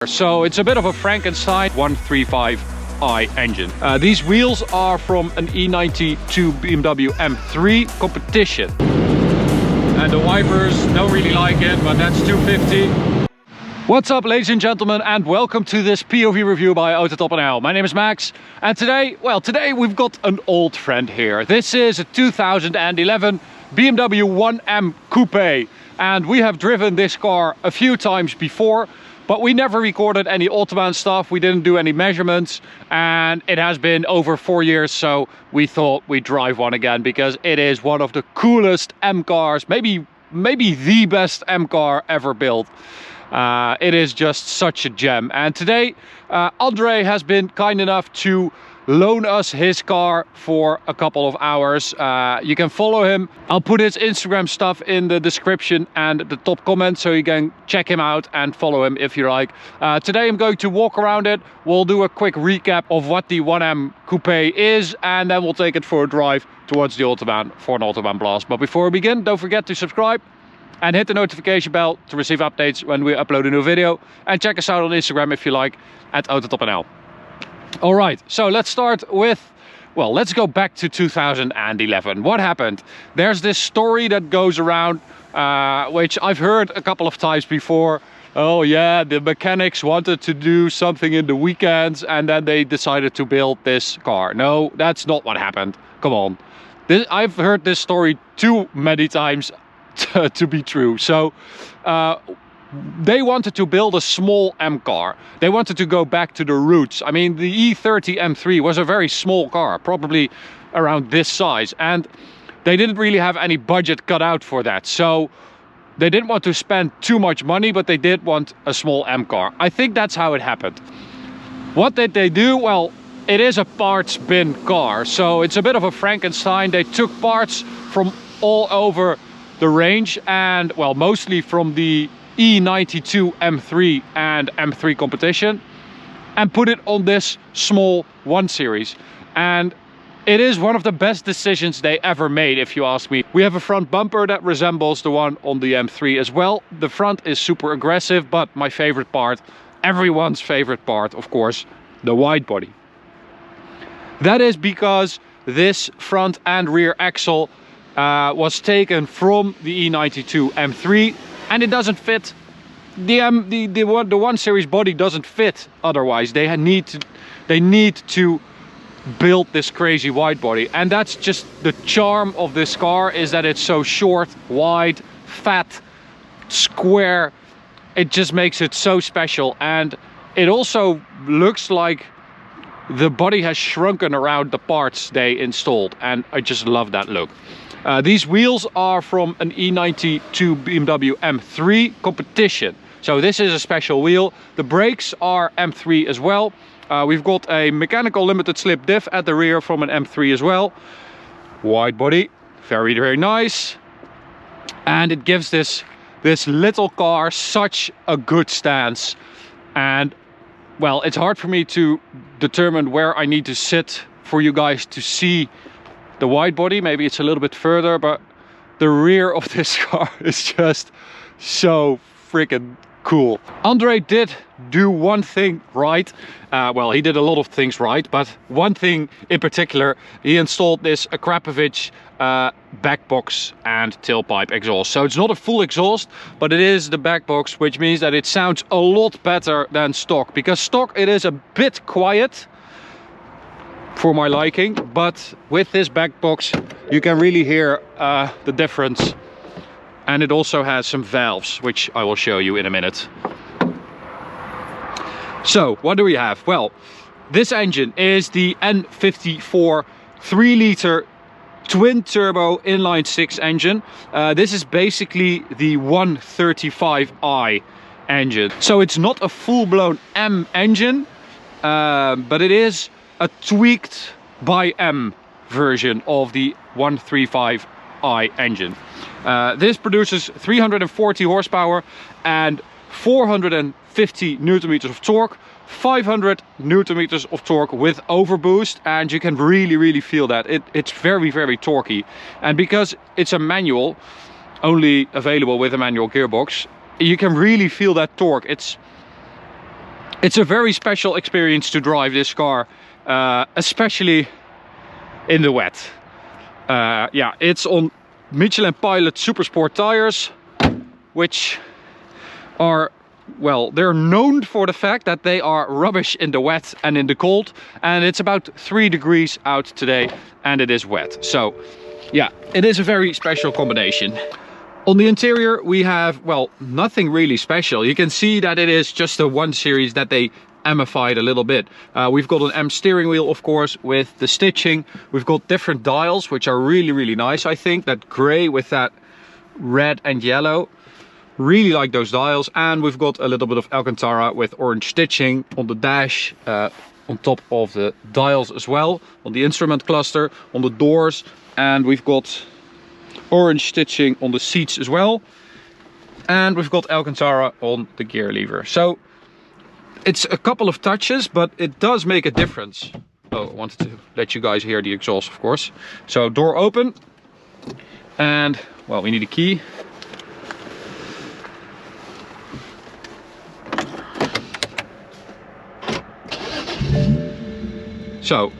So it's a bit of a Frankenstein 135i engine. These wheels are from an E92 BMW M3 competition. And the wipers don't really like it, but that's 250. What's up, ladies and gentlemen, and welcome to this POV review by AutoTopNL. My name is Max, and today we've got an old friend here. This is a 2011 BMW 1M Coupe, and we have driven this car a few times before, but we never recorded any Autobahn stuff. We didn't do any measurements, and it has been over 4 years, so we thought we'd drive one again because it is one of the coolest M cars, maybe the best M car ever built. It is just such a gem. And today Andre has been kind enough to loan us his car for a couple of hours. You can follow him. I'll put his Instagram stuff in the description and the top comment, so you can check him out and follow him if you like. Today I'm going to walk around it. We'll do a quick recap of what the 1M Coupe is, and then we'll take it for a drive towards the Autobahn for an Autobahn blast. But before we begin, don't forget to subscribe and hit the notification bell to receive updates when we upload a new video. And check us out on Instagram if you like, at AutoTopNL. All right, so let's start with, well, let's go back to 2011. What happened? There's this story that goes around, which I've heard a couple of times before. Oh yeah, the mechanics wanted to do something in the weekends and then they decided to build this car. No, that's not what happened. Come on. I've heard this story too many times to be true. So they wanted to build a small M car. They wanted to go back to the roots. I mean, the E30 M3 was a very small car, probably around this size, and they didn't really have any budget cut out for that. So they didn't want to spend too much money, but they did want a small M car. I think that's how it happened. What did they do? Well, it is a parts bin car, so it's a bit of a Frankenstein. They took parts from all over the range, and well, mostly from the E92 M3 and M3 competition, and put it on this small 1 series. And it is one of the best decisions they ever made, if you ask me. We have a front bumper that resembles the one on the M3 as well. The front is super aggressive, but my favorite part, everyone's favorite part, of course, the wide body. That is because this front and rear axle was taken from the E92 M3, and it doesn't fit. The 1 series body doesn't fit otherwise. They need to build this crazy wide body, and that's just the charm of this car, is that it's so short, wide, fat, square. It just makes it so special, and it also looks like the body has shrunken around the parts they installed, and I just love that look. These wheels are from an E92 BMW M3 competition. So this is a special wheel. The brakes are M3 as well. We've got a mechanical limited slip diff at the rear from an M3 as well. Wide body, very, very nice. And it gives this little car such a good stance. And well, it's hard for me to determine where I need to sit for you guys to see the wide body. Maybe it's a little bit further, but the rear of this car is just so freaking cool. Andre did do one thing right. Well, he did a lot of things right, but one thing in particular, he installed this Akrapovic back box and tailpipe exhaust. So it's not a full exhaust, but it is the back box, which means that it sounds a lot better than stock, because stock it is a bit quiet for my liking, but with this back box you can really hear the difference. And it also has some valves, which I will show you in a minute. So what do we have? Well, this engine is the N54 3-liter twin turbo inline 6 engine. This is basically the 135i engine, so it's not a full-blown M engine, but it is a tweaked by M version of the 135i engine. This produces 340 horsepower and 450 newton meters of torque, 500 newton meters of torque with overboost, and you can really feel that it's very torquey. And because it's a manual, only available with a manual gearbox, you can really feel that torque. It's a very special experience to drive this car, especially in the wet. Yeah, it's on Michelin Pilot Supersport tires, which are, well, they're known for the fact that they are rubbish in the wet and in the cold. And it's about 3 degrees out today and it is wet. So yeah, it is a very special combination. On the interior we have, well, nothing really special. You can see that it is just a 1 series that they amified a little bit. We've got an M steering wheel, of course, with the stitching. We've got different dials, which are really nice. I think that grey with that red and yellow, really like those dials. And we've got a little bit of Alcantara with orange stitching on the dash, on top of the dials as well, on the instrument cluster, on the doors, and we've got orange stitching on the seats as well, and we've got Alcantara on the gear lever. So it's a couple of touches, but it does make a difference. Oh, I wanted to let you guys hear the exhaust, of course. So door open, and well, we need a key. So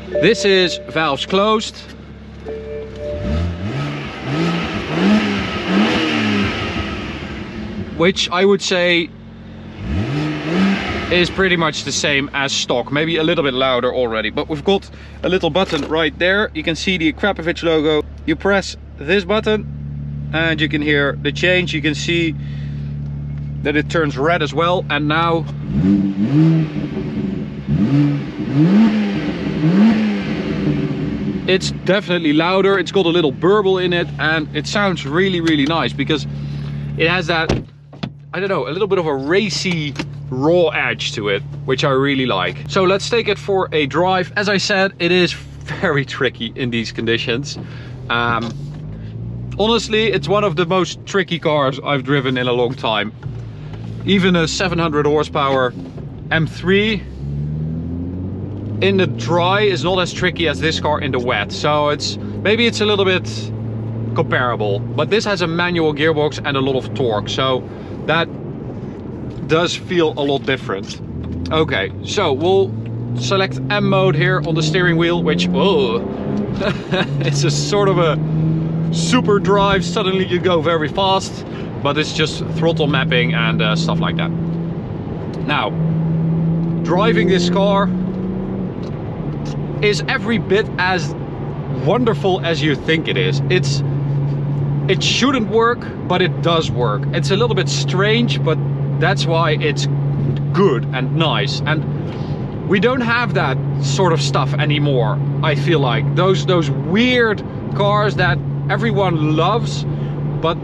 this is valves closed. Which I would say is pretty much the same as stock, maybe a little bit louder already. But we've got a little button right there. You can see the Krapovich logo. You press this button and you can hear the change. You can see that it turns red as well. And now it's definitely louder. It's got a little burble in it and it sounds really nice because it has that, I don't know, a little bit of a racy raw edge to it, which I really like. So let's take it for a drive. As I said, it is very tricky in these conditions. Honestly, it's one of the most tricky cars I've driven in a long time. Even a 700 horsepower M3 in the dry is not as tricky as this car in the wet. So maybe it's a little bit comparable, but this has a manual gearbox and a lot of torque, so that does feel a lot different. Okay, so we'll select M mode here on the steering wheel, which, oh, it's a sort of a super drive. Suddenly you go very fast, but it's just throttle mapping and stuff like that. Now, driving this car is every bit as wonderful as you think it is. It shouldn't work, but it does work. It's a little bit strange, but that's why it's good and nice. And we don't have that sort of stuff anymore. I feel like those weird cars that everyone loves, but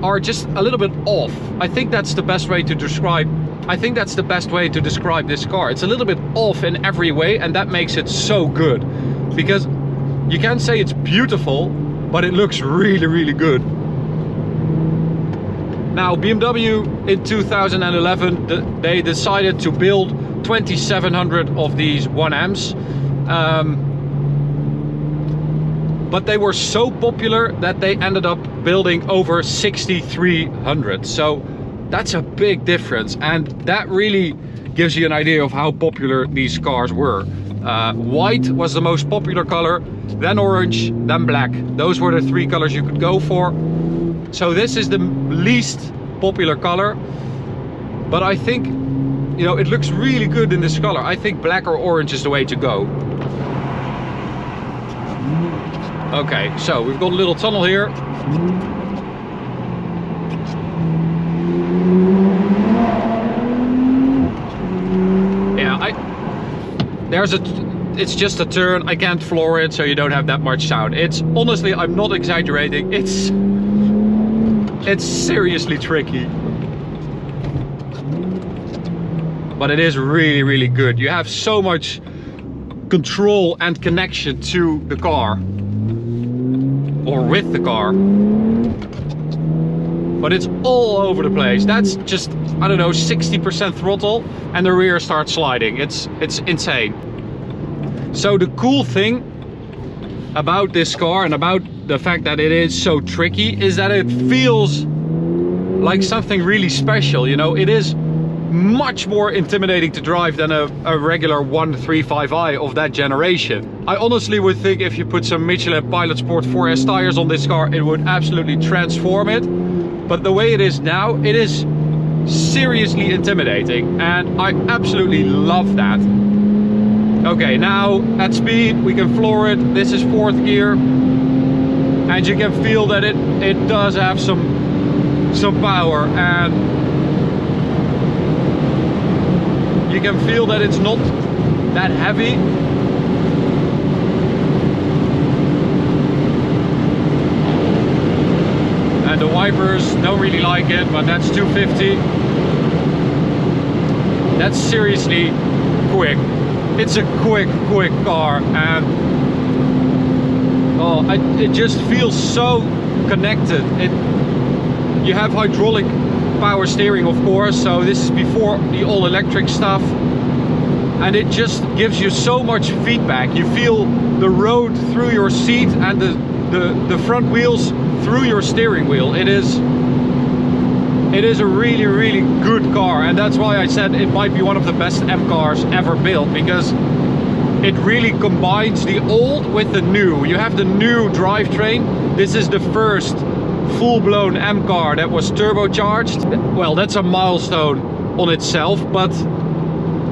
are just a little bit off. I think that's the best way to describe. I think that's the best way to describe this car. It's a little bit off in every way, and that makes it so good. Because you can't say it's beautiful, but it looks really good. Now, BMW in 2011, they decided to build 2,700 of these 1Ms. But they were so popular that they ended up building over 6,300. So that's a big difference, and that really gives you an idea of how popular these cars were. White was the most popular color, then orange, then black. Those were the 3 colors you could go for. So this is the least popular color, but I think, you know, it looks really good in this color. I think black or orange is the way to go. Okay, so we've got a little tunnel here. It's just a turn. I can't floor it, so you don't have that much sound. It's honestly, I'm not exaggerating. It's seriously tricky, but it is really good. You have so much control and connection to the car, or with the car, but it's all over the place. That's just, I don't know, 60% throttle and the rear starts sliding. It's insane. So the cool thing about this car and about the fact that it is so tricky is that it feels like something really special. You know, it is much more intimidating to drive than a regular 135i of that generation. I honestly would think if you put some Michelin Pilot Sport 4S tires on this car, it would absolutely transform it. But the way it is now, it is seriously intimidating, and I absolutely love that. Okay, now at speed we can floor it. This is 4th gear, and you can feel that it does have some power, and you can feel that it's not that heavy. And the wipers don't really like it, but that's 250. That's seriously quick. It's a quick car, and it just feels so connected. You have hydraulic power steering, of course, so this is before the all-electric stuff, and it just gives you so much feedback. You feel the road through your seat and the front wheels through your steering wheel. It is a really good car, and that's why I said it might be one of the best M cars ever built, because it really combines the old with the new. You have the new drivetrain. This is the first full-blown M car that was turbocharged. Well, that's a milestone on itself, but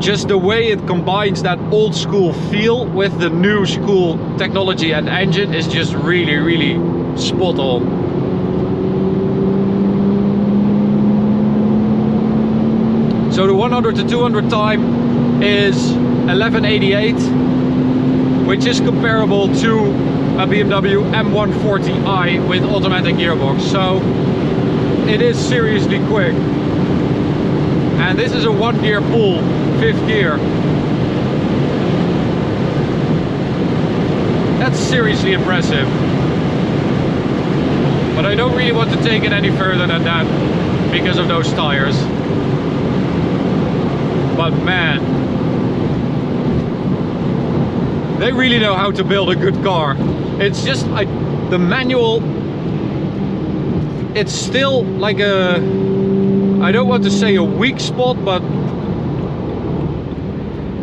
just the way it combines that old school feel with the new school technology and engine is just really spot on. So the 100 to 200 time is 11:88, which is comparable to a BMW M140i with automatic gearbox. So it is seriously quick. And this is a 1-gear pull, 5th gear. That's seriously impressive. But I don't really want to take it any further than that because of those tires. But man, they really know how to build a good car. It's just the manual, it's still like a, I don't want to say a weak spot, but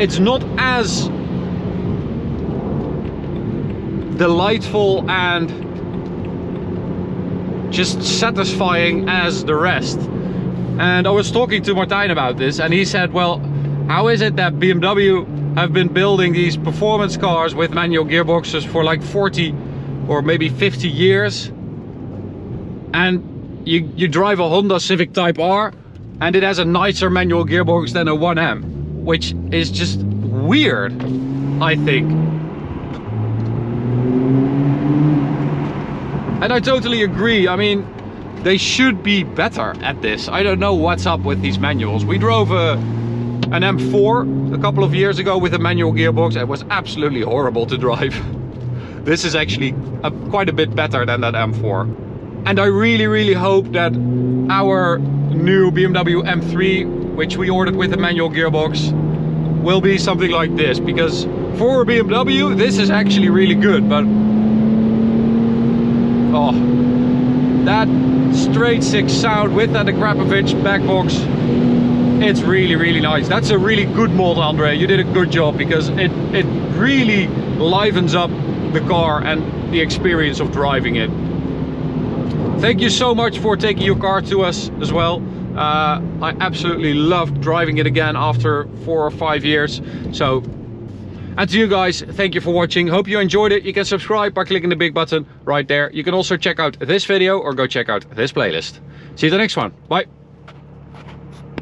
it's not as delightful and just satisfying as the rest. And I was talking to Martijn about this, and he said, well, how is it that BMW have been building these performance cars with manual gearboxes for like 40 or maybe 50 years, and you drive a Honda Civic Type R and it has a nicer manual gearbox than a 1M, which is just weird, I think. And I totally agree. I mean, they should be better at this. I don't know what's up with these manuals. We drove an M4 a couple of years ago with a manual gearbox. It was absolutely horrible to drive. This is actually quite a bit better than that M4. And I really hope that our new BMW M3, which we ordered with a manual gearbox, will be something like this, because for a BMW this is actually really good. But oh, that straight 6 sound with that Grabación back box, it's really nice. That's a really good mold, Andre. You did a good job, because it really livens up the car and the experience of driving it. Thank you so much for taking your car to us as well. I absolutely loved driving it again after 4 or 5 years. So, and to you guys, thank you for watching. Hope you enjoyed it. You can subscribe by clicking the big button right there. You can also check out this video or go check out this playlist. See you the next one. Bye.